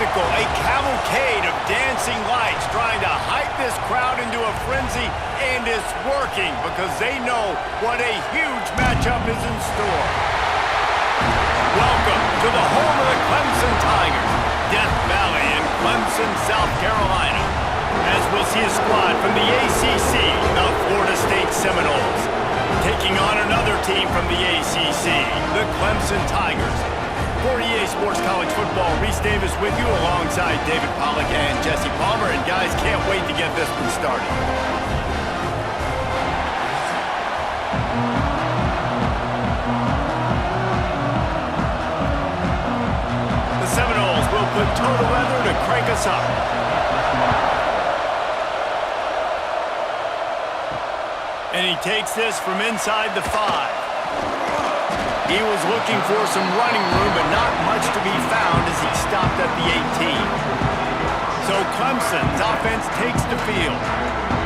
spectacle, a cavalcade of dancing lights trying to hype this crowd into a frenzy, and it's working because they know what a huge matchup is in store. Welcome to the home of the Clemson Tigers, Death Valley in Clemson, South Carolina, as we'll see a squad from the ACC, the Florida State Seminoles, taking on another team from the ACC, the Clemson Tigers. For EA Sports College Football, Reese Davis with you alongside David Pollack and Jesse Palmer. And guys, can't wait to get this one started. The Seminoles will put total weather to crank us up. And he takes this from inside the 5. He was looking for some running room, but not much to be found as he stopped at the 18. So Clemson's offense takes the field.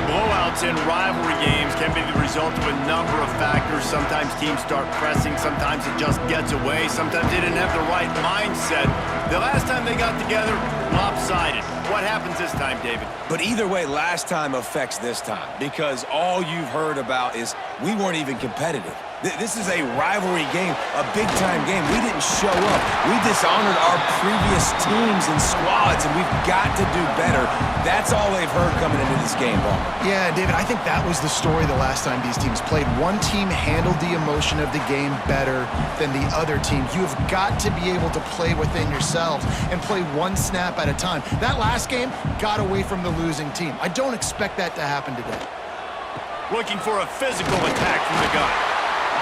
Blowouts in rivalry games can be the result of a number of factors. Sometimes teams start pressing, sometimes it just gets away, sometimes they didn't have the right mindset. The last time they got together, lopsided. What happens this time, David? But either way, last time affects this time, because all you've heard about is we weren't even competitive. This is a rivalry game, a big-time game. We didn't show up. We dishonored our previous teams and squads, and we've got to do better. That's all they've heard coming into this game, Paul. Yeah, David, I think that was the story the last time these teams played. One team handled the emotion of the game better than the other team. You've got to be able to play within yourselves and play one snap at a time. That last game got away from the losing team. I don't expect that to happen today. Looking for a physical attack from the gun.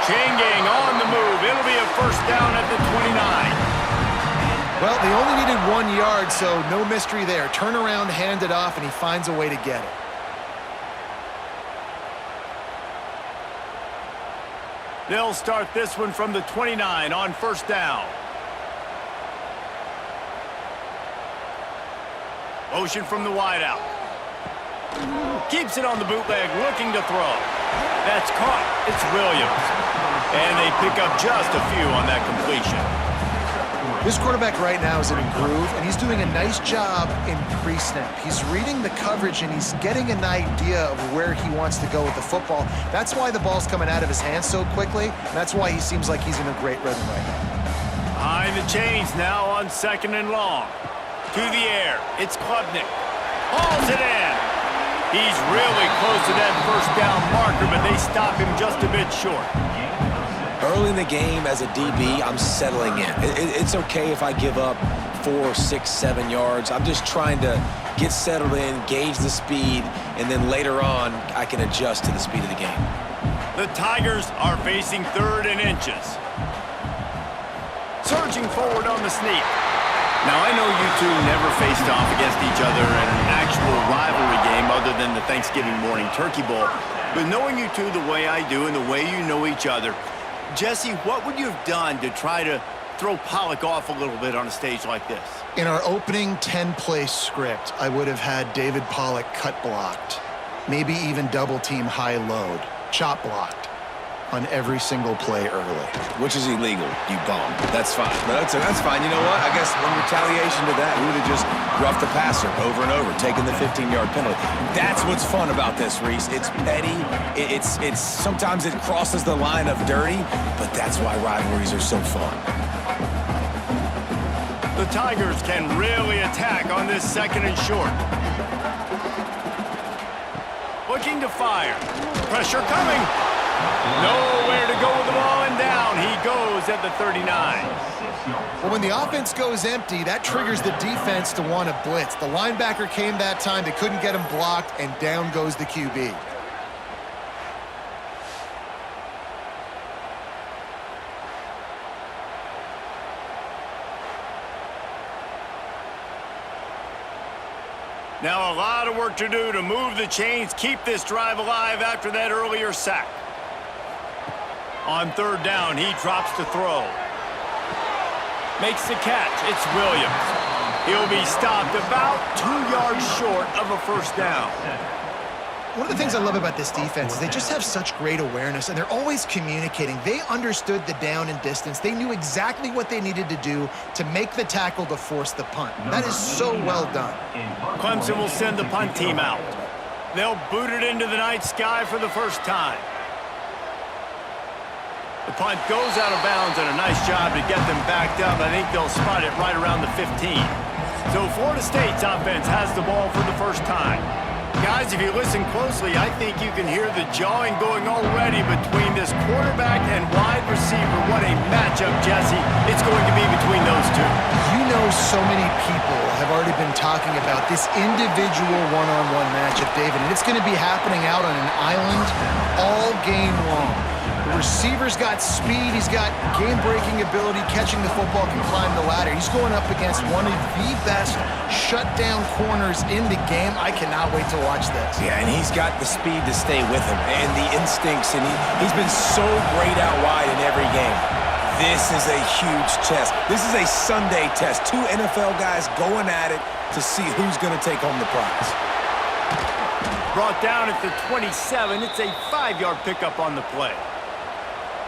Chain gang on the move. It'll be a first down at the 29. Well, they only needed 1 yard, so no mystery there. Turn around, hand it off, and he finds a way to get it. They'll start this one from the 29 on first down. Motion from the wideout. Keeps it on the bootleg, looking to throw. That's caught. It's Williams. And they pick up just a few on that completion. This quarterback right now is in a groove, and he's doing a nice job in pre-snap. He's reading the coverage, and he's getting an idea of where he wants to go with the football. That's why the ball's coming out of his hands so quickly, and that's why he seems like he's in a great rhythm right now. Behind the chains now on 2nd and long. To the air. It's Klubnik. Hauls it in. He's really close to that first down marker, but they stop him just a bit short. Early in the game, as a DB, I'm settling in. It's okay if I give up 4, 6, 7 yards. I'm just trying to get settled in, gauge the speed, and then later on, I can adjust to the speed of the game. The Tigers are facing 3rd and inches. Surging forward on the sneak. Now, I know you two never faced off against each other in an actual rivalry game other than the Thanksgiving morning Turkey Bowl. But knowing you two the way I do and the way you know each other, Jesse, what would you have done to try to throw Pollack off a little bit on a stage like this? In our opening 10-play script, I would have had David Pollack cut blocked, maybe even double-team high load, chop blocked on every single play early. Which is illegal, you bum. That's fine. But that's fine. You know what? I guess in retaliation to that, we would have just roughed the passer over and over, taking the 15-yard penalty. That's what's fun about this, Reese. It's petty. It's sometimes it crosses the line of dirty, but that's why rivalries are so fun. The Tigers can really attack on this 2nd and short. Looking to fire. Pressure coming. Nowhere to go with the ball, and down he goes at the 39. Well, when the offense goes empty, that triggers the defense to want to blitz. The linebacker came that time. They couldn't get him blocked, and down goes the QB. Now a lot of work to do to move the chains, keep this drive alive after that earlier sack. On 3rd down, he drops to throw. Makes the catch. It's Williams. He'll be stopped about 2 yards short of a first down. One of the things I love about this defense is they just have such great awareness, and they're always communicating. They understood the down and distance. They knew exactly what they needed to do to make the tackle to force the punt. That is so well done. Clemson will send the punt team out. They'll boot it into the night sky for the first time. The punt goes out of bounds, and a nice job to get them backed up. I think they'll spot it right around the 15. So Florida State's offense has the ball for the first time. Guys, if you listen closely, I think you can hear the jawing going already between this quarterback and wide receiver. What a matchup, Jesse. It's going to be between those two. You know, so many people have already been talking about this individual one-on-one matchup, David, and it's going to be happening out on an island all game long. The receiver's got speed, he's got game-breaking ability, catching the football, can climb the ladder. He's going up against one of the best shutdown corners in the game. I cannot wait to watch this. Yeah, and he's got the speed to stay with him and the instincts, and he's been so great out wide in every game. This is a huge test. This is a Sunday test. Two NFL guys going at it to see who's going to take home the prize. Brought down at the 27. It's a 5-yard pickup on the play.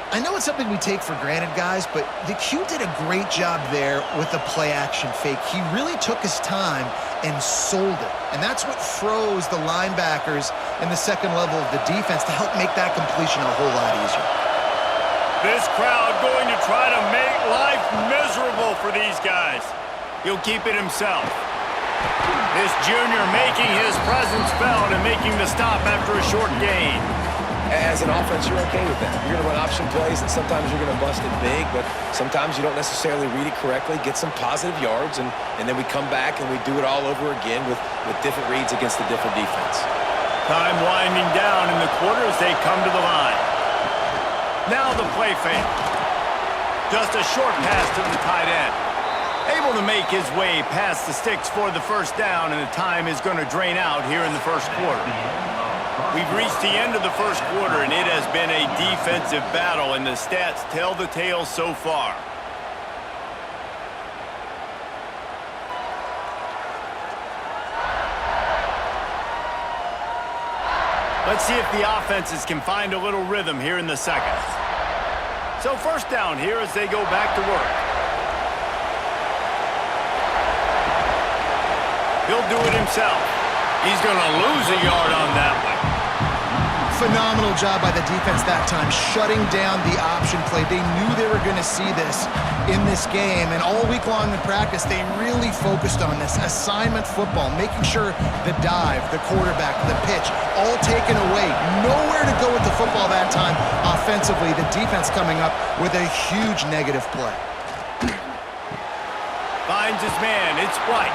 I know it's something we take for granted, guys, but the Q did a great job there with the play-action fake. He really took his time and sold it, and that's what froze the linebackers and the second level of the defense to help make that completion a whole lot easier. This crowd going to try to make life miserable for these guys. He'll keep it himself. This junior making his presence felt and making the stop after a short gain. As an offense, you're okay with that. You're going to run option plays, and sometimes you're going to bust it big, but sometimes you don't necessarily read it correctly, get some positive yards, and then we come back and we do it all over again with different reads against the different defense. Time winding down in the quarter as they come to the line. Now the play fake. Just a short pass to the tight end. Able to make his way past the sticks for the first down, and the time is going to drain out here in the first quarter. We've reached the end of the first quarter, and it has been a defensive battle, and the stats tell the tale so far. Let's see if the offenses can find a little rhythm here in the second. So first down here as they go back to work. He'll do it himself. He's going to lose a yard on that one. Phenomenal job by the defense that time, shutting down the option play. They knew they were going to see this in this game, and all week long in practice, they really focused on this assignment football, making sure the dive, the quarterback, the pitch, all taken away. Nowhere to go with the football that time offensively. The defense coming up with a huge negative play. Finds his man. It's White.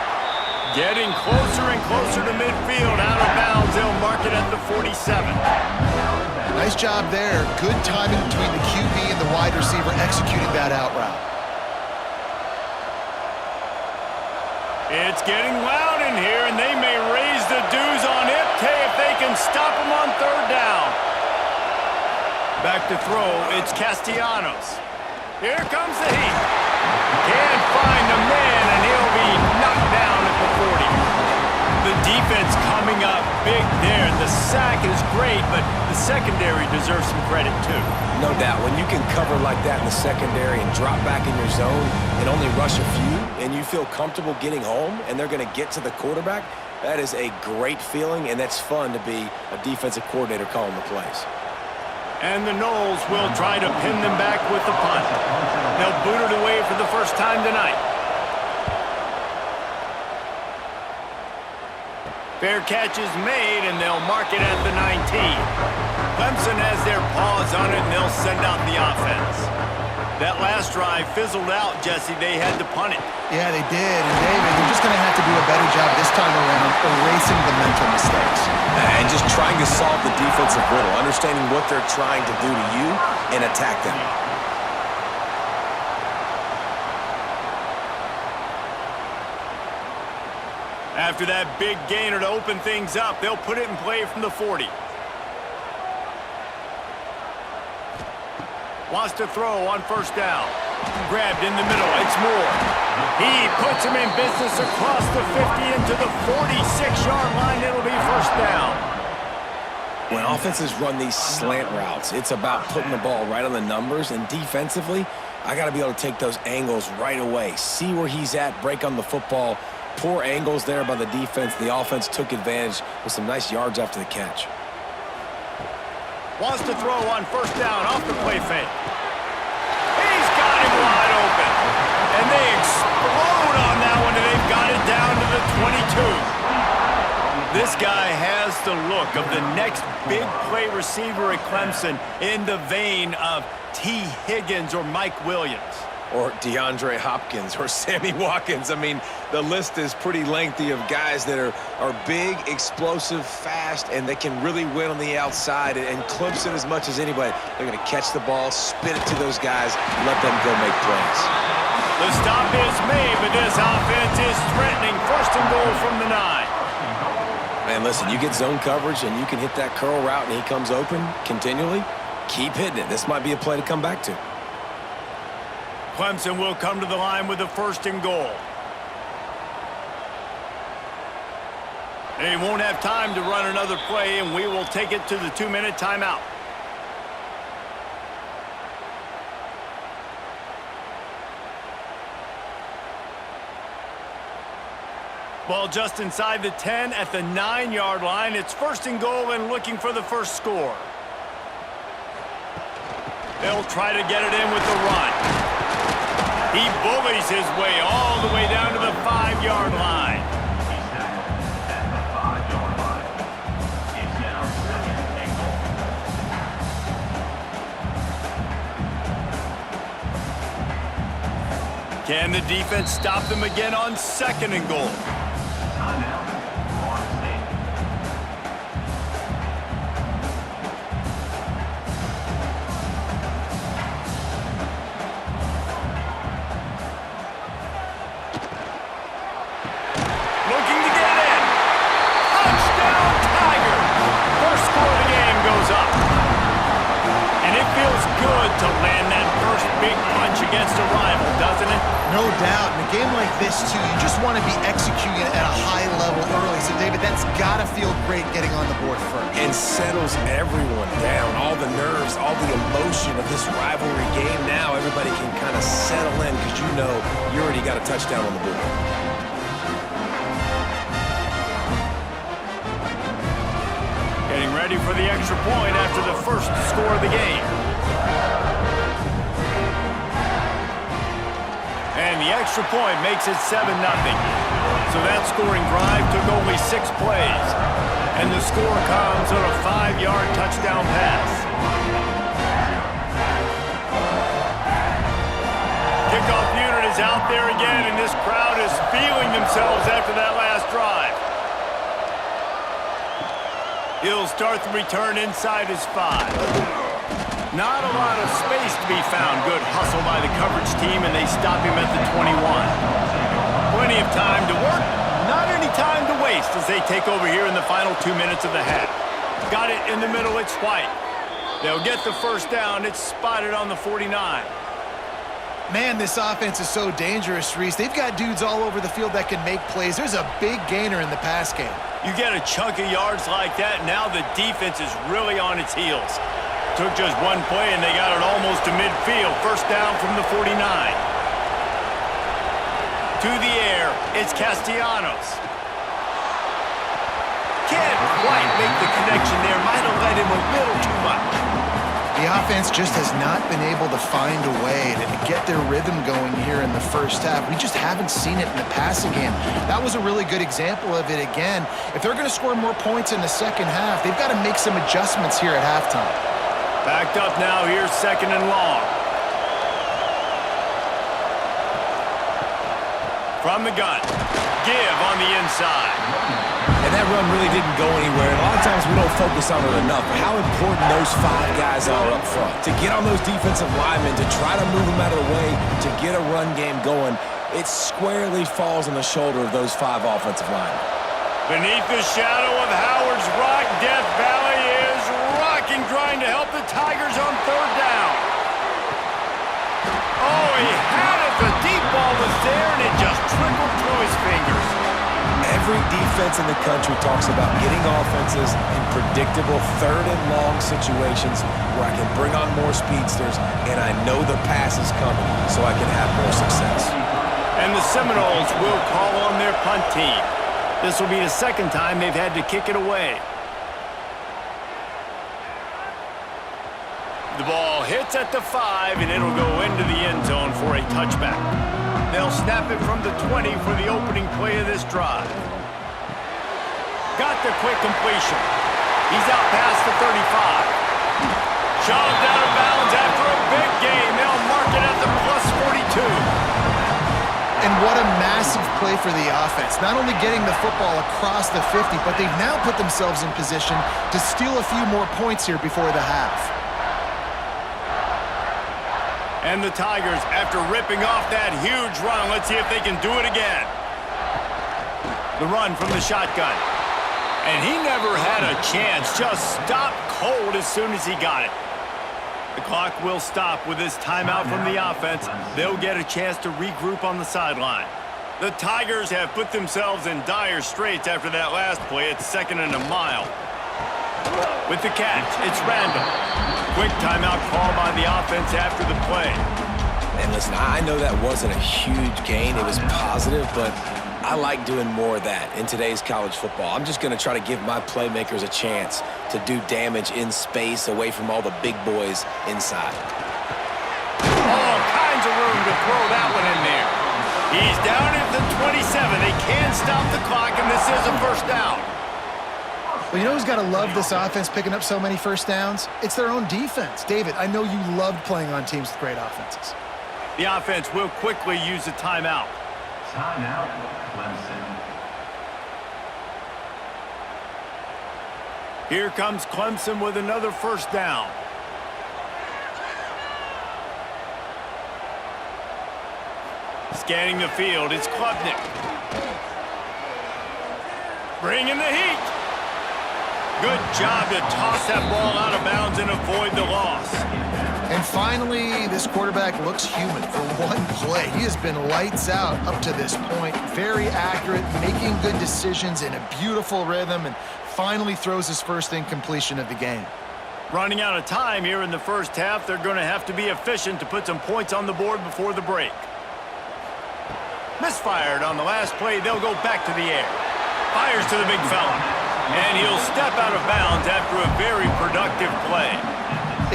Getting closer and closer to midfield. Out of bounds. They'll mark it at the 47. Nice job there. Good timing between the QB and the wide receiver executing that out route. It's getting loud in here, and they may raise the dues on Iptay if they can stop him on third down. Back to throw. It's Castellanos. Here comes the heat. Can't find the man, and he'll be knocked down at the 40. The defense coming up big there. The sack is great, but the secondary deserves some credit too. No doubt. When you can cover like that in the secondary and drop back in your zone and only rush a few, and you feel comfortable getting home, and they're going to get to the quarterback, that is a great feeling, and that's fun to be a defensive coordinator calling the plays. And the Noles will try to pin them back with the punt. They'll boot it away for the first time tonight. Fair catch is made, and they'll mark it at the 19. Clemson has their paws on it, and they'll send out the offense. That last drive fizzled out, Jesse. They had to punt it. Yeah, they did. And David, they're just going to have to do a better job this time around erasing the mental mistakes. And just trying to solve the defensive riddle, understanding what they're trying to do to you and attack them. After that big gainer to open things up, they'll put it in play from the 40. Wants to throw on first down. Grabbed in the middle. It's Moore. He puts him in business across the 50 into the 46-yard line. It'll be first down. When offenses run these slant routes, it's about putting the ball right on the numbers, and defensively, I got to be able to take those angles right away, see where he's at, break on the football. Poor angles there by the defense. The offense took advantage with some nice yards after the catch. Wants to throw on first down off the play fake. He's got him wide open. And they explode on that one, and they've got it down to the 22. This guy has the look of the next big play receiver at Clemson in the vein of T. Higgins or Mike Williams. Or DeAndre Hopkins or Sammy Watkins. I mean, the list is pretty lengthy of guys that are big, explosive, fast, and they can really win on the outside. And Clemson, as much as anybody, they're going to catch the ball, spin it to those guys, let them go make plays. The stop is made, but this offense is threatening. First and goal from the 9. Man, listen, you get zone coverage and you can hit that curl route and he comes open continually, keep hitting it. This might be a play to come back to. Clemson will come to the line with a first and goal. They won't have time to run another play, and we will take it to the 2-minute timeout. Ball just inside the 10 at the 9-yard line. It's first and goal and looking for the first score. They'll try to get it in with the run. He bullies his way all the way down to the 5-yard line. Can the defense stop them again on second and goal? To land that first big punch against a rival, doesn't it? No doubt. In a game like this, too, you just want to be executing at a high level early. So, David, that's got to feel great getting on the board first. And settles everyone down. All the nerves, all the emotion of this rivalry game. Now everybody can kind of settle in because you know you already got a touchdown on the board. Getting ready for the extra point after the first score of the game. And the extra point makes it 7-0. So that scoring drive took only 6 plays. And the score comes on a 5-yard touchdown pass. Kickoff unit is out there again, and this crowd is feeling themselves after that last drive. He'll start the return inside his 5. Not a lot of space to be found. Good hustle by the coverage team, and they stop him at the 21. Plenty of time to work, not any time to waste as they take over here in the final 2 minutes of the half. Got it in the middle, it's White. They'll get the first down. It's spotted on the 49. Man, this offense is so dangerous, Reese. They've got dudes all over the field that can make plays. There's a big gainer in the pass game. You get a chunk of yards like that, now the defense is really on its heels. Took just one play, and they got it almost to midfield. First down from the 49. To the air, it's Castellanos. Can't quite make the connection there. Might have led him a little too much. The offense just has not been able to find a way to get their rhythm going here in the first half. We just haven't seen it in the passing game. That was a really good example of it again. If they're going to score more points in the second half, they've got to make some adjustments here at halftime. Backed up now, here's second and long. From the gun. Give on the inside. And that run really didn't go anywhere. And a lot of times we don't focus on it enough. How important those 5 guys are up front. To get on those defensive linemen, to try to move them out of the way, to get a run game going, it squarely falls on the shoulder of those 5 offensive linemen. Beneath the shadow of Howard's Rock, Death Valley is rocking, trying to help the Tigers on third down. Oh, he had it. The deep ball was there, and it just trickled through his fingers. Every defense in the country talks about getting offenses in predictable third and long situations where I can bring on more speedsters and I know the pass is coming so I can have more success. And the Seminoles will call on their punt team. This will be the second time they've had to kick it away. The ball hits at the 5, and it'll go into the end zone for a touchback. They'll snap it from the 20 for the opening play of this drive. Got the quick completion. He's out past the 35. Shoved out of bounds after a big gain. They'll mark it at the +42. And what a massive play for the offense. Not only getting the football across the 50, but they've now put themselves in position to steal a few more points here before the half. And the Tigers, after ripping off that huge run, let's see if they can do it again. The run from the shotgun. And he never had a chance, just stopped cold as soon as he got it. The clock will stop with this timeout from the offense. They'll get a chance to regroup on the sideline. The Tigers have put themselves in dire straits after that last play. It's 2nd and a mile. With the catch, it's random. Quick timeout call by the offense after the play. And listen, I know that wasn't a huge gain. It was positive, but I like doing more of that in today's college football. I'm just going to try to give my playmakers a chance to do damage in space away from all the big boys inside. All kinds of room to throw that one in there. He's down at the 27. They can't stop the clock, and this is a first down. Well, you know who's got to love this offense picking up so many first downs? It's their own defense. David, I know you loved playing on teams with great offenses. The offense will quickly use a timeout. Timeout, Clemson. Here comes Clemson with another first down. Scanning the field, it's Klubnik. Bringing the heat. Good job to toss that ball out of bounds and avoid the loss. And finally, this quarterback looks human for one play. He has been lights out up to this point. Very accurate, making good decisions in a beautiful rhythm, and finally throws his first incompletion of the game. Running out of time here in the first half, they're going to have to be efficient to put some points on the board before the break. Misfired on the last play. They'll go back to the air. Fires to the big fella. And he'll step out of bounds after a very productive play.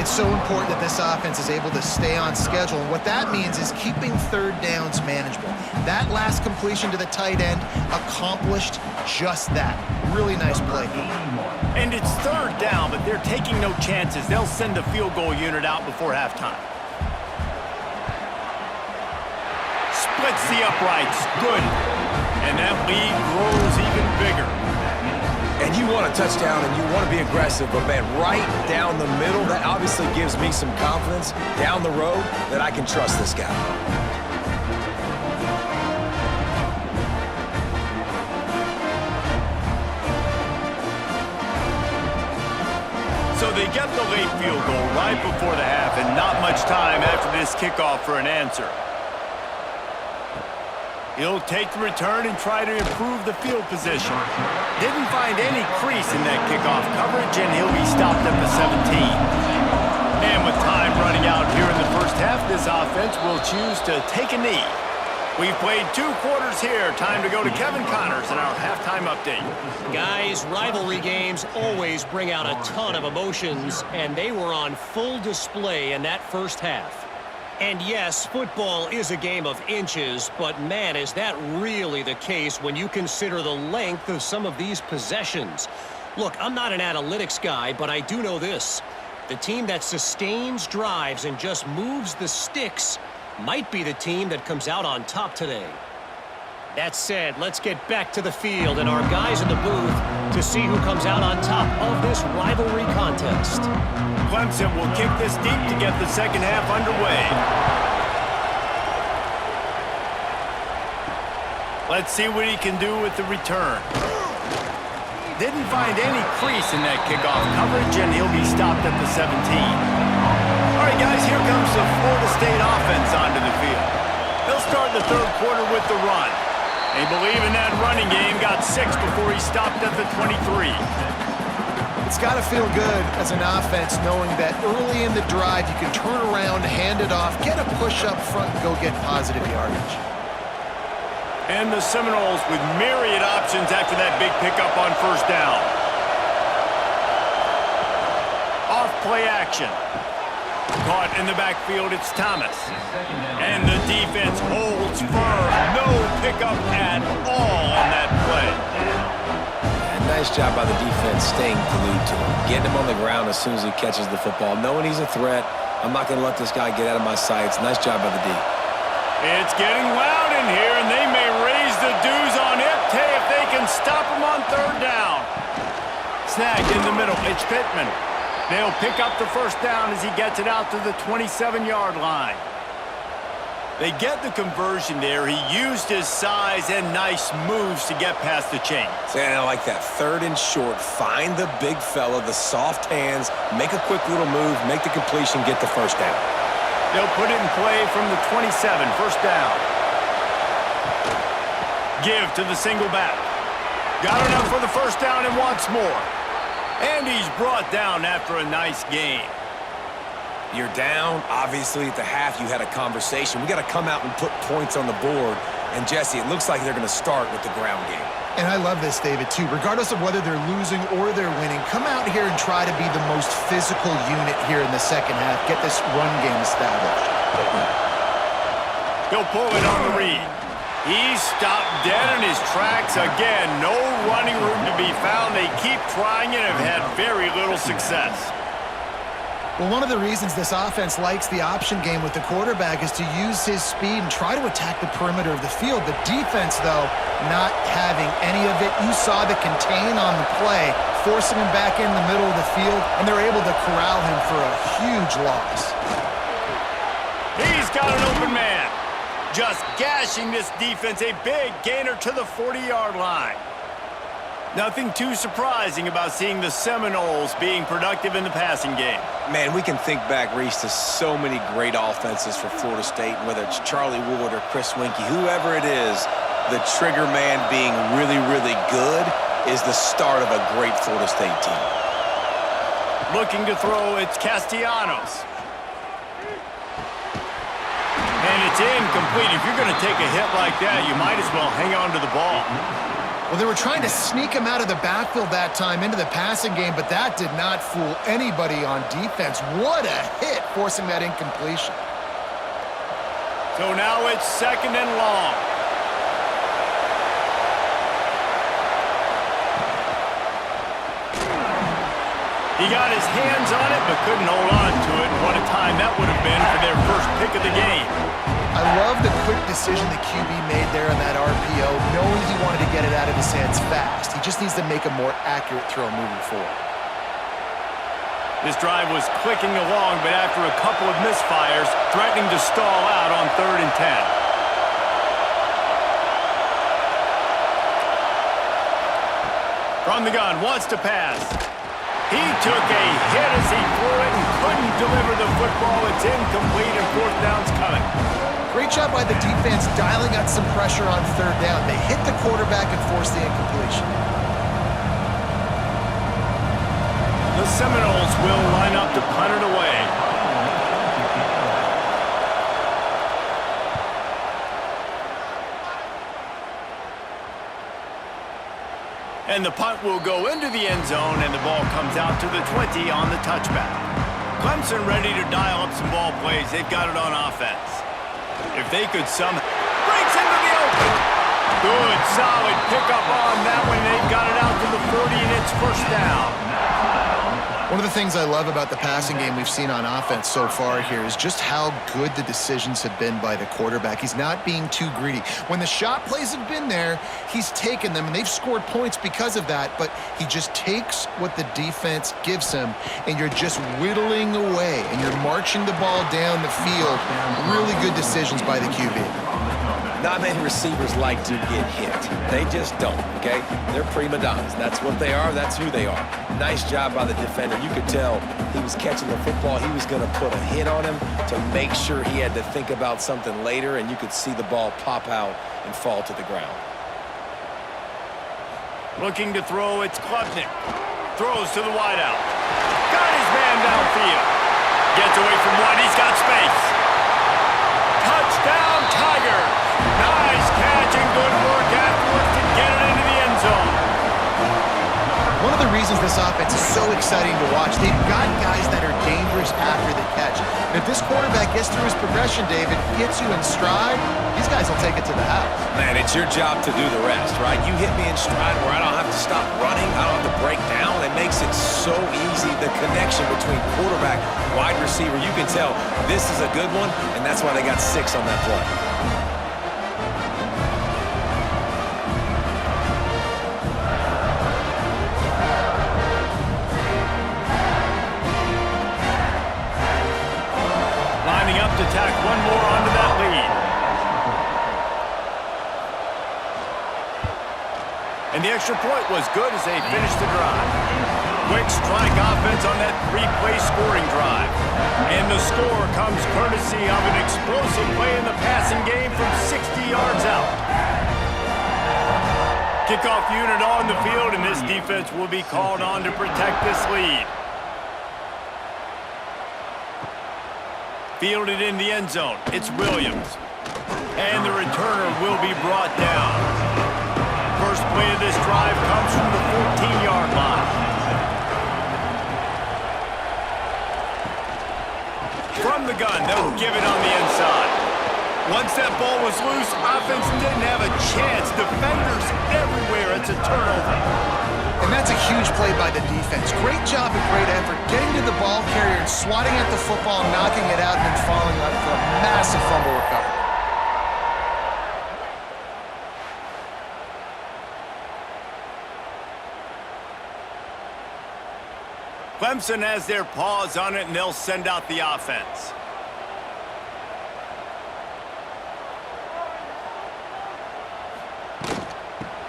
It's so important that this offense is able to stay on schedule. And what that means is keeping third downs manageable. That last completion to the tight end accomplished just that. Really nice play. And it's third down, but they're taking no chances. They'll send the field goal unit out before halftime. Splits the uprights. Good. And that lead grows even bigger. And you want a touchdown and you want to be aggressive, but man, right down the middle, that obviously gives me some confidence down the road that I can trust this guy. So they get the late field goal right before the half, and not much time after this kickoff for an answer. He'll take the return and try to improve the field position. Didn't find any crease in that kickoff coverage, and he'll be stopped at the 17. And with time running out here in the first half, this offense will choose to take a knee. We've played 2 quarters here. Time to go to Kevin Connors in our halftime update. Guys, rivalry games always bring out a ton of emotions, and they were on full display in that first half. And yes, football is a game of inches, but man, is that really the case when you consider the length of some of these possessions. Look, I'm not an analytics guy, but I do know this. The team that sustains drives and just moves the sticks might be the team that comes out on top today. That said, let's get back to the field and our guys in the booth to see who comes out on top of this rivalry contest. Clemson will kick this deep to get the second half underway. Let's see what he can do with the return. Didn't find any crease in that kickoff coverage, and he'll be stopped at the 17. All right, guys, here comes the Florida State offense onto the field. They'll start the third quarter with the run. They believe in that running game. Got 6 before he stopped at the 23. It's got to feel good as an offense knowing that early in the drive you can turn around, hand it off, get a push up front, and go get positive yardage. And the Seminoles with myriad options after that big pickup on first down. Off play action. Caught in the backfield, it's Thomas. And the defense holds firm. No pickup at all on that play. And nice job by the defense staying glued to him. Getting him on the ground as soon as he catches the football. Knowing he's a threat. I'm not going to let this guy get out of my sights. Nice job by the D. It's getting loud in here, and they may raise the dues on it if they can stop him on third down. Snagged in the middle. It's Pittman. They'll pick up the first down as he gets it out to the 27-yard line. They get the conversion there. He used his size and nice moves to get past the chains. And I like that. Third and short. Find the big fella, the soft hands, make a quick little move, make the completion, get the first down. They'll put it in play from the 27, first down. Give to the single back. Got enough for the first down and wants more. And he's brought down after a nice game. You're down. Obviously, at the half, you had a conversation. We got to come out and put points on the board. And, Jesse, it looks like they're going to start with the ground game. And I love this, David, too. Regardless of whether they're losing or they're winning, come out here and try to be the most physical unit here in the second half. Get this run game established. He'll pull it on the read. He's stopped dead in his tracks again. No running room to be found. They keep trying and have had very little success. Well, one of the reasons this offense likes the option game with the quarterback is to use his speed and try to attack the perimeter of the field. The defense, though, not having any of it. You saw the contain on the play, forcing him back in the middle of the field, and they're able to corral him for a huge loss. He's got an open man. Just gashing this defense, a big gainer to the 40-yard line. Nothing too surprising about seeing the Seminoles being productive in the passing game. Man, we can think back, Reese, to so many great offenses for Florida State, whether it's Charlie Wood or Chris Winkie, whoever it is, the trigger man being really, really good is the start of a great Florida State team. Looking to throw, it's Castellanos. And it's incomplete. If you're going to take a hit like that, you might as well hang on to the ball. Well, they were trying to sneak him out of the backfield that time into the passing game, but that did not fool anybody on defense. What a hit, forcing that incompletion. So now it's second and long. He got his hands on it, but couldn't hold on to it. What a time that would have been for their first pick of the game. I love the quick decision the QB made there on that RPO, knowing he wanted to get it out of his hands fast. He just needs to make a more accurate throw moving forward. This drive was clicking along, but after a couple of misfires, threatening to stall out on 3rd and 10. From the gun, wants to pass. He took a hit as he threw it and couldn't deliver the football. It's incomplete and 4th down's coming. Great job by the defense dialing out some pressure on 3rd down. They hit the quarterback and forced the incompletion. The Seminoles will line up to punt it away. And the punt will go into the end zone, and the ball comes out to the 20 on the touchback. Clemson ready to dial up some ball plays. They've got it on offense. If they could somehow... Breaks into the open! Good, solid pickup on that one. They've got it out to the 40, and it's first down. One of the things I love about the passing game we've seen on offense so far here is just how good the decisions have been by the quarterback. He's not being too greedy. When the shot plays have been there, he's taken them, and they've scored points because of that, but he just takes what the defense gives him, and you're just whittling away, and you're marching the ball down the field. Really good decisions by the QB. Not many receivers like to get hit. They just don't, okay? They're prima donnas. That's what they are. That's who they are. Nice job by the defender. You could tell he was catching the football. He was going to put a hit on him to make sure he had to think about something later, and you could see the ball pop out and fall to the ground. Looking to throw, it's Klubnik. Throws to the wideout. Got his man downfield. Gets away from one, he's got space. Touchdown, Tigers! Nice catch and good work afterwards to get it into the end zone. One of the reasons this offense is so exciting to watch, they've got guys that are dangerous after the catch. And if this quarterback gets through his progression, David, gets you in stride, these guys will take it to the house. Man, it's your job to do the rest, right? You hit me in stride where I don't have to stop running, I don't have to break down. It makes it so easy. The connection between quarterback, wide receiver, you can tell this is a good one, and that's why they got 6 on that play. To tack one more onto that lead. And the extra point was good as they finished the drive. Quick strike offense on that 3-play scoring drive. And the score comes courtesy of an explosive play in the passing game from 60 yards out. Kickoff unit on the field, and this defense will be called on to protect this lead. Fielded in the end zone, it's Williams. And the returner will be brought down. First play of this drive comes from the 14-yard line. From the gun, they'll give it on the inside. Once that ball was loose, offense didn't have a chance. Defenders everywhere, it's a turnover. And that's a huge play by the defense. Great job and great effort getting to the ball carrier and swatting at the football, knocking it out, and then following up for a massive fumble recovery. Clemson has their paws on it, and they'll send out the offense.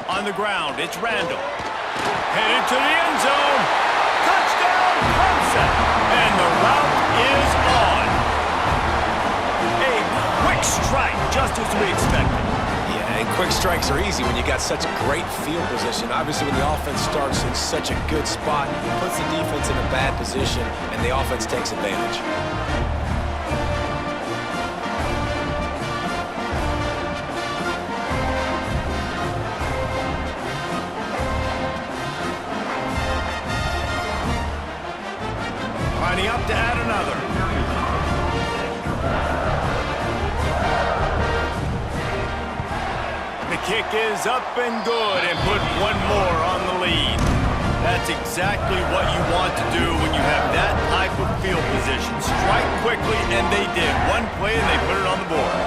On the ground, it's Randall. Headed to the end zone. Touchdown, Clemson. And the route is on. A quick strike, just as we expected. Yeah, and quick strikes are easy when you got such great field position. Obviously, when the offense starts in such a good spot, puts the defense in a bad position, and the offense takes advantage. Up to add another. The kick is up and good and put one more on the lead. That's exactly what you want to do when you have that type of field position. Strike quickly, and they did. One play, and they put it on the board.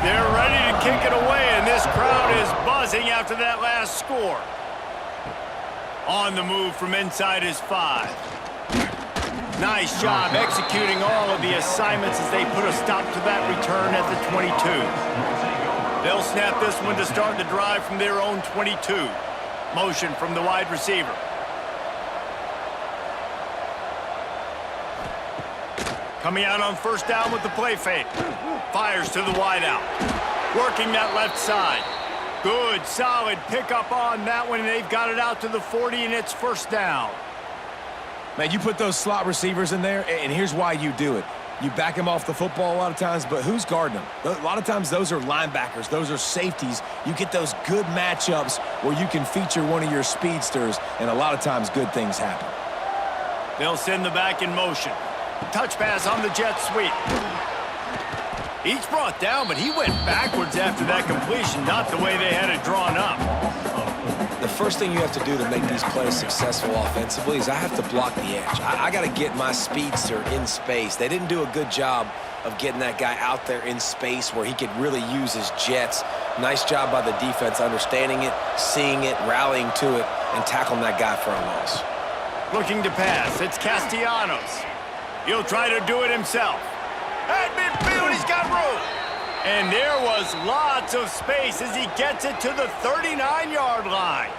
They're ready to kick it away, and this crowd is buzzing after that last score. On the move from inside his 5. Nice job executing all of the assignments as they put a stop to that return at the 22. They'll snap this one to start the drive from their own 22. Motion from the wide receiver. Coming out on first down with the play fake. Fires to the wideout. Working that left side. Good, solid pickup on that one, and they've got it out to the 40, and it's first down. Man, you put those slot receivers in there, and here's why you do it. You back them off the football a lot of times, but who's guarding them? A lot of times those are linebackers. Those are safeties. You get those good matchups where you can feature one of your speedsters, and a lot of times good things happen. They'll send the back in motion. Touch pass on the jet sweep. He's brought down, but he went backwards after that completion, not the way they had it drawn up. The first thing you have to do to make these plays successful offensively is I have to block the edge. I got to get my speedster in space. They didn't do a good job of getting that guy out there in space where he could really use his jets. Nice job by the defense understanding it, seeing it, rallying to it, and tackling that guy for a loss. Looking to pass, it's Castellanos. He'll try to do it himself. At midfield, he's got room. And there was lots of space as he gets it to the 39-yard line.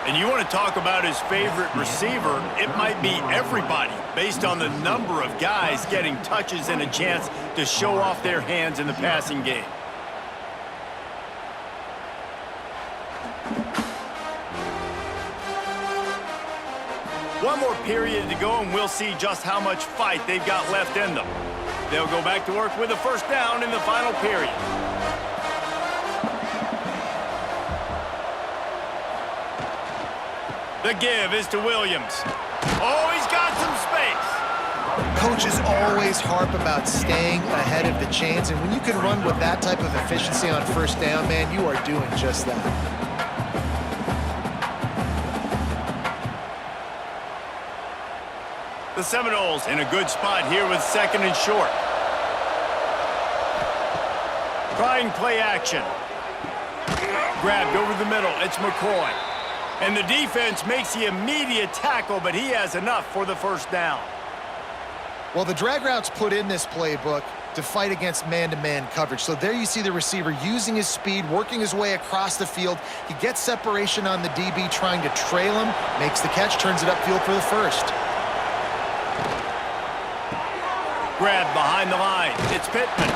And you want to talk about his favorite receiver, it might be everybody. based on the number of guys getting touches and a chance to show off their hands in the passing game. One more period to go, and we'll see just how much fight they've got left in them. They'll go back to work with a first down in the final period. The give is to Williams. Oh, he's got some space. Coaches always harp about staying ahead of the chains, and when you can run with that type of efficiency on first down, man, you are doing just that. The Seminoles in a good spot here with second and short. Trying play action. Grabbed over the middle. It's McCoy. And the defense makes the immediate tackle, but he has enough for the first down. Well, the drag route's put in this playbook to fight against man-to-man coverage. So there you see the receiver using his speed, working his way across the field. He gets separation on the DB, trying to trail him, makes the catch, turns it upfield for the first. Grab behind the line. It's Pittman.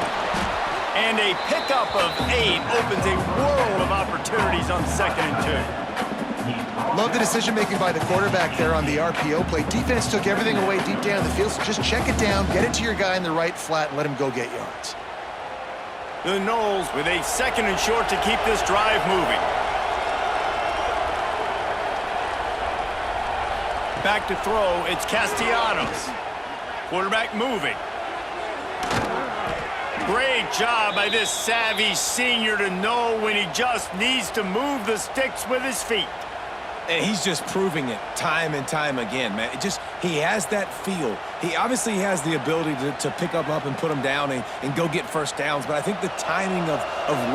And a pickup of 8 opens a world of opportunities on second and 2. Love the decision-making by the quarterback there on the RPO play. Defense took everything away deep down the field, so just check it down, get it to your guy in the right flat, and let him go get yards. The Noles with a second and short to keep this drive moving. Back to throw, it's Castellanos. Quarterback moving. Great job by this savvy senior to know when he just needs to move the sticks with his feet. And he's just proving it time and time again, man. He has that feel. He obviously has the ability to pick up and put them down and go get first downs, but I think the timing of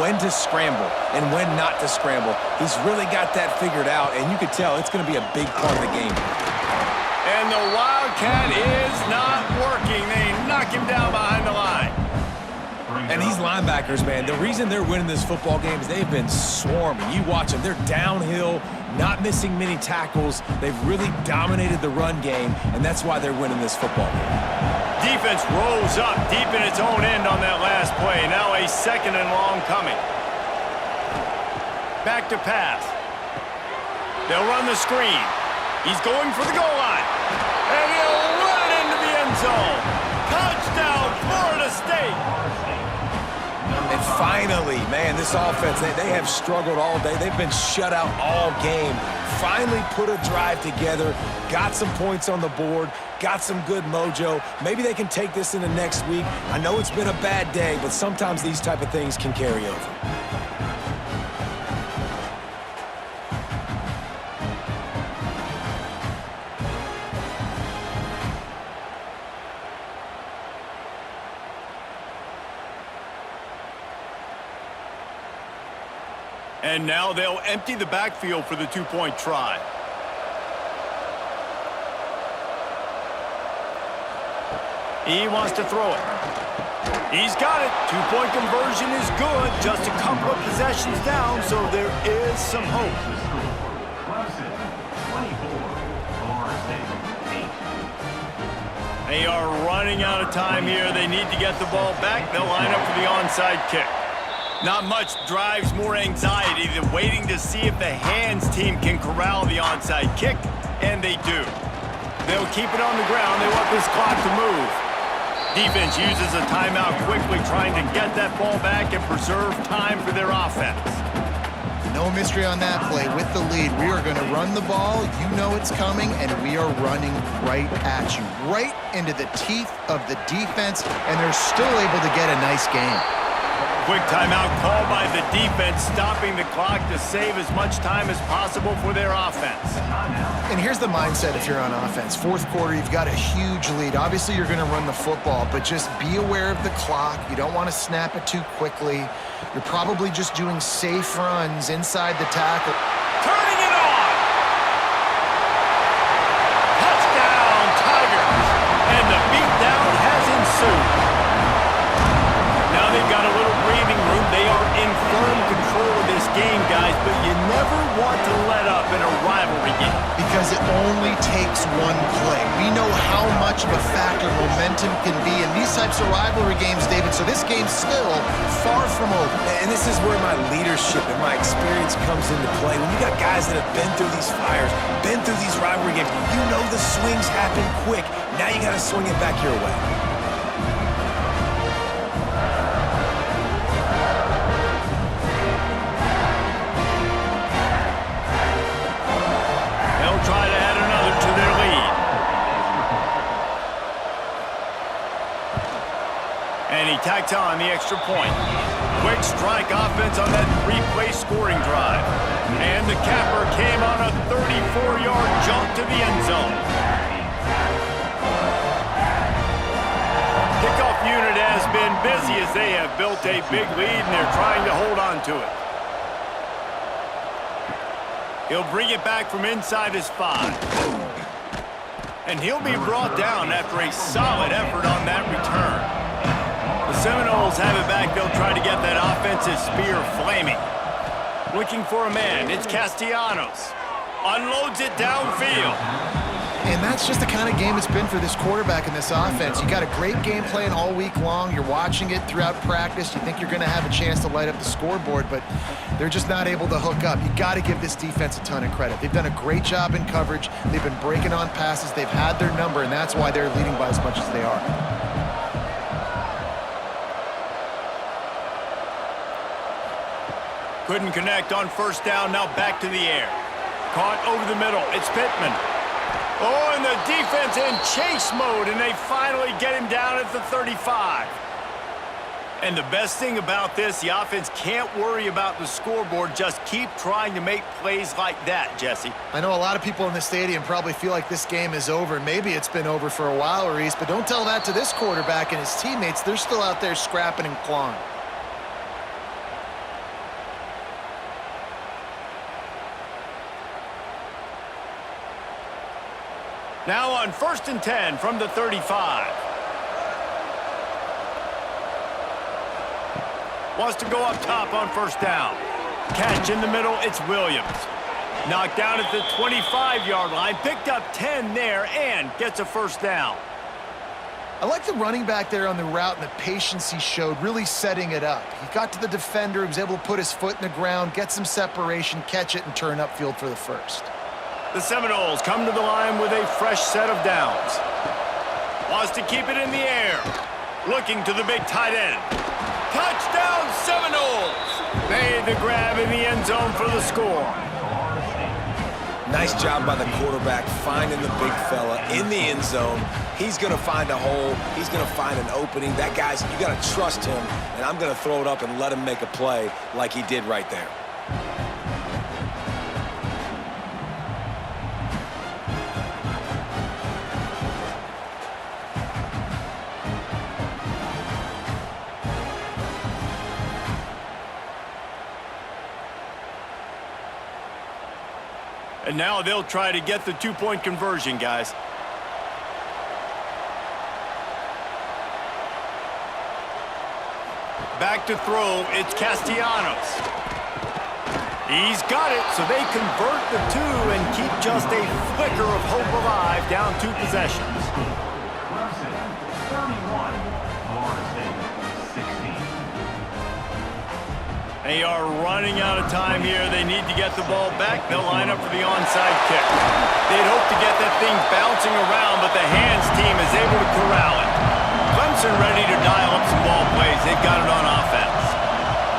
when to scramble and when not to scramble, he's really got that figured out, and you can tell it's going to be a big part of the game. And the Wildcat is not working. They knock him down behind the line. And these linebackers, man, the reason they're winning this football game is they've been swarming. You watch them. They're downhill, not missing many tackles. They've really dominated the run game, and that's why they're winning this football game. Defense rose up deep in its own end on that last play. Now a second and long coming. Back to pass. They'll run the screen. He's going for the goal line. And he'll run it into the end zone. Touchdown, Florida State. And finally, man, this offense, they have struggled all day. They've been shut out all game. Finally put a drive together, got some points on the board, got some good mojo. Maybe they can take this into next week. I know it's been a bad day, but sometimes these type of things can carry over. And now they'll empty the backfield for the two-point try. He wants to throw it. He's got it. Two-point conversion is good. Just a couple of possessions down, so there is some hope. Clemson, 24, Florida State, 8. They are running out of time here. They need to get the ball back. They'll line up for the onside kick. Not much drives more anxiety than waiting to see if the hands team can corral the onside kick, and they do. They'll keep it on the ground. They want this clock to move. Defense uses a timeout quickly, trying to get that ball back and preserve time for their offense. No mystery on that play. With the lead, we are going to run the ball. You know it's coming, and we are running right at you, right into the teeth of the defense, and they're still able to get a nice game. Quick timeout called by the defense, stopping the clock to save as much time as possible for their offense. And here's the mindset if you're on offense. Fourth quarter, you've got a huge lead. Obviously, you're going to run the football, but just be aware of the clock. You don't want to snap it too quickly. You're probably just doing safe runs inside the tackle. Turning it on! Touchdown, Tigers! And the beatdown has ensued. Now they've got a little breathing room. They are in firm control of this game, guys, but you never want to let up in a rivalry game. because it only takes one play. We know how much of a factor momentum can be in these types of rivalry games, David, so this game's still far from over. And this is where my leadership and my experience comes into play. When you got guys that have been through these fires, been through these rivalry games, you know the swings happen quick. Now you got to swing it back your way. Try to add another to their lead. And he tacks on the extra point. Quick strike offense on that three-play scoring drive. And the capper came on a 34-yard jump to the end zone. Kickoff unit has been busy as they have built a big lead and they're trying to hold on to it. He'll bring it back from inside his 5. And he'll be brought down after a solid effort on that return. The Seminoles have it back. They'll try to get that offensive spear flaming. Looking for a man. It's Castellanos. Unloads it downfield. And that's just the kind of game it's been for this quarterback in this offense. You got a great game plan all week long. You're watching it throughout practice. You think you're going to have a chance to light up the scoreboard, but they're just not able to hook up. You got to give this defense a ton of credit. They've done a great job in coverage. They've been breaking on passes. They've had their number, and that's why they're leading by as much as they are. Couldn't connect on first down. Now back to the air. Caught over the middle. It's Pittman. Oh, and the defense in chase mode, and they finally get him down at the 35. And the best thing about this, the offense can't worry about the scoreboard. Just keep trying to make plays like that, Jesse. I know a lot of people in the stadium probably feel like this game is over. Maybe it's been over for a while, Reese, but don't tell that to this quarterback and his teammates. They're still out there scrapping and clawing. Now on 1st and 10 from the 35. Wants to go up top on first down. Catch in the middle, it's Williams. Knocked down at the 25-yard line, picked up 10 there, and gets a first down. I like the running back there on the route and the patience he showed, really setting it up. He got to the defender, he was able to put his foot in the ground, get some separation, catch it, and turn upfield for the first. The Seminoles come to the line with a fresh set of downs. Wants to keep it in the air. Looking to the big tight end. Touchdown Seminoles! Made the grab in the end zone for the score. Nice job by the quarterback finding the big fella in the end zone. He's going to find a hole. He's going to find an opening. That guy's, you got to trust him, and I'm going to throw it up and let him make a play like he did right there. And now they'll try to get the two-point conversion, guys. Back to throw, it's Castellanos. He's got it, so they convert the two and keep just a flicker of hope alive, down 2 possessions. Clemson, 31. Florida State, 16. They are running out of time here. They need to get the ball back. They'll line up for the onside kick. They'd hope to get that thing bouncing around, but the hands team is able to corral it. Clemson ready to dial up some ball plays. They've got it on offense.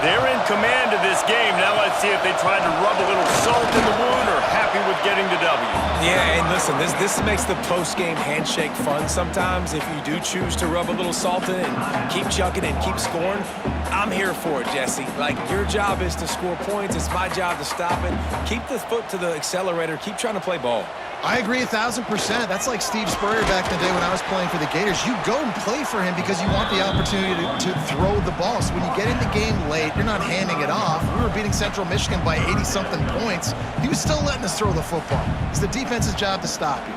They're in command of this game. Now let's see if they try to rub a little salt in the wound or happy with getting the W. Yeah, and listen, this makes the post-game handshake fun sometimes. If you do choose to rub a little salt in and keep chugging and keep scoring, I'm here for it, Jesse. Like, your job is to score points. It's my job to stop it. Keep the foot to the accelerator. Keep trying to play ball. I agree 1,000%. That's like Steve Spurrier back in the day when I was playing for the Gators. You go and play for him because you want the opportunity to throw the ball. So when you get in the game late, you're not handing it off. We were beating Central Michigan by 80-something points. He was still letting us throw the football. It's the defense's job to stop you.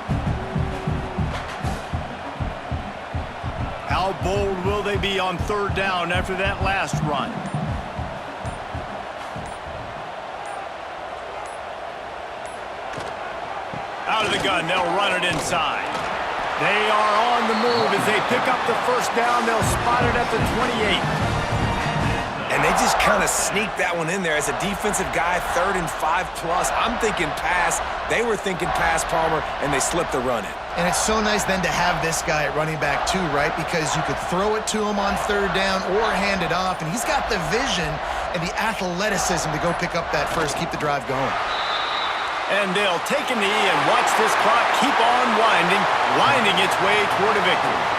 How bold will they be on 3rd down after that last run? Out of the gun, they'll run it inside. They are on the move as they pick up the first down. They'll spot it at the 28. And they just kind of sneaked that one in there. As a defensive guy, 3rd and 5+. I'm thinking pass. They were thinking pass, Palmer, and they slipped the run in. And it's so nice then to have this guy at running back too, right? Because you could throw it to him on 3rd down or hand it off, and he's got the vision and the athleticism to go pick up that first, keep the drive going. And they'll take a knee and watch this clock keep on winding its way toward a victory.